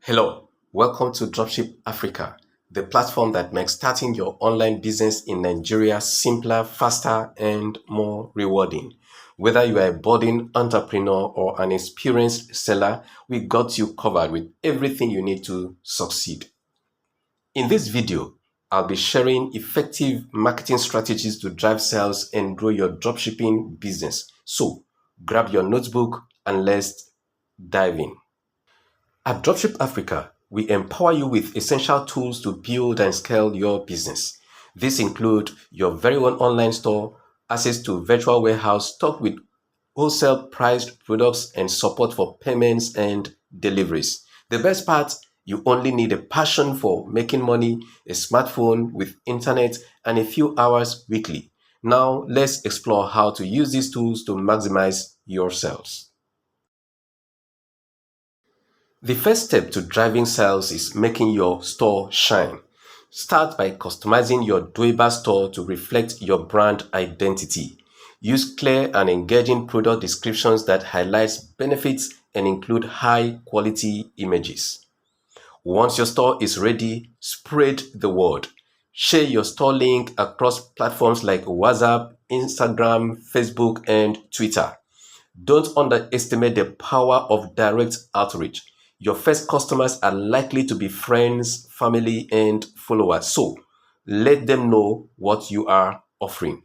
Hello, welcome to Dropship Africa, the platform that makes starting your online business in Nigeria simpler, faster, and more rewarding. Whether you are a budding entrepreneur or an experienced seller, we got you covered with everything you need to succeed. In this video, I'll be sharing effective marketing strategies to drive sales and grow your dropshipping business. So, grab your notebook and let's dive in. At Dropship Africa, we empower you with essential tools to build and scale your business. These include your very own online store, access to virtual warehouse stocked with wholesale priced products, and support for payments and deliveries. The best part, you only need a passion for making money, a smartphone with internet, and a few hours weekly. Now, let's explore how to use these tools to maximize your sales. The first step to driving sales is making your store shine. Start by customizing your Duoiba store to reflect your brand identity. Use clear and engaging product descriptions that highlights benefits and include high quality images. Once your store is ready, spread the word. Share your store link across platforms like WhatsApp, Instagram, Facebook, and Twitter. Don't underestimate the power of direct outreach. Your first customers are likely to be friends, family, and followers. So let them know what you are offering.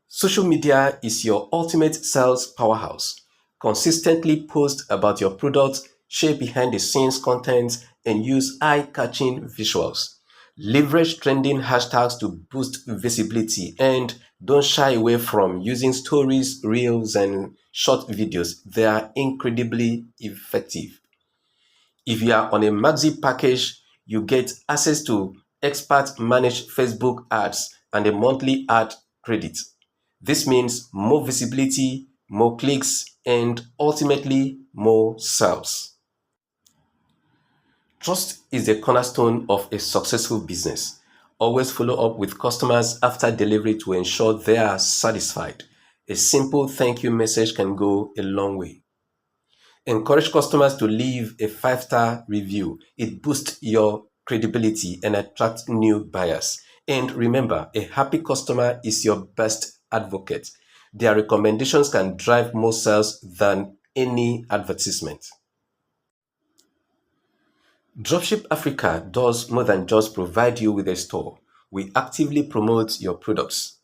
Social media is your ultimate sales powerhouse. Consistently post about your products, share behind the scenes content, and use eye-catching visuals. Leverage trending hashtags to boost visibility and don't shy away from using stories, reels, and short videos. They are incredibly effective. If you are on a Maxi package, you get access to expert managed Facebook ads and a monthly ad credit. This means more visibility, more clicks, and ultimately more sales. Trust is the cornerstone of a successful business. Always follow up with customers after delivery to ensure they are satisfied. A simple thank you message can go a long way. Encourage customers to leave a 5-star review. It boosts your credibility and attracts new buyers. And remember, a happy customer is your best advocate. Their recommendations can drive more sales than any advertisement. Dropship Africa does more than just provide you with a store. We actively promote your products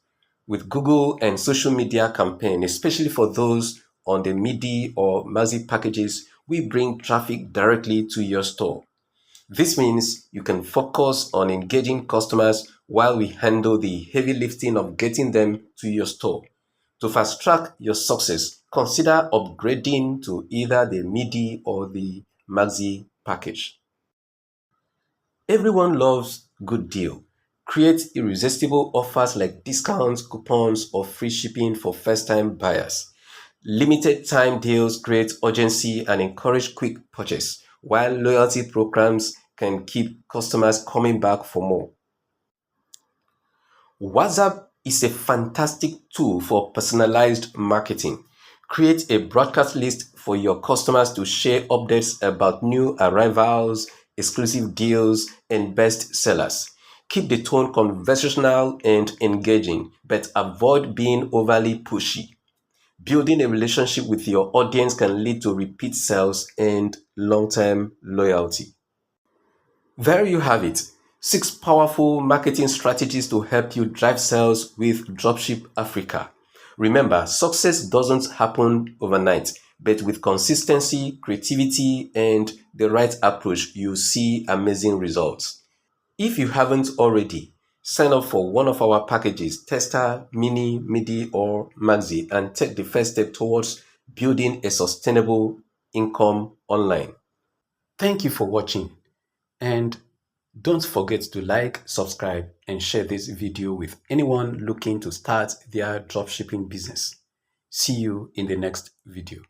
with Google and social media campaign, especially for those on the MIDI or Maxi packages. We bring traffic directly to your store. This means you can focus on engaging customers while we handle the heavy lifting of getting them to your store. To fast track your success, consider upgrading to either the MIDI or the Maxi package. Everyone loves good deal. Create irresistible offers like discounts, coupons, or free shipping for first-time buyers. Limited time deals create urgency and encourage quick purchase, while loyalty programs can keep customers coming back for more. WhatsApp is a fantastic tool for personalized marketing. Create a broadcast list for your customers to share updates about new arrivals, exclusive deals, and best sellers. Keep the tone conversational and engaging, but avoid being overly pushy. Building a relationship with your audience can lead to repeat sales and long-term loyalty. There you have it. 6 powerful marketing strategies to help you drive sales with Dropship Africa. Remember, success doesn't happen overnight, but with consistency, creativity, and the right approach, you'll see amazing results. If you haven't already, sign up for one of our packages, Tester, Mini, MIDI, or Maxi, and take the first step towards building a sustainable income online. Thank you for watching. And don't forget to like, subscribe, and share this video with anyone looking to start their dropshipping business. See you in the next video.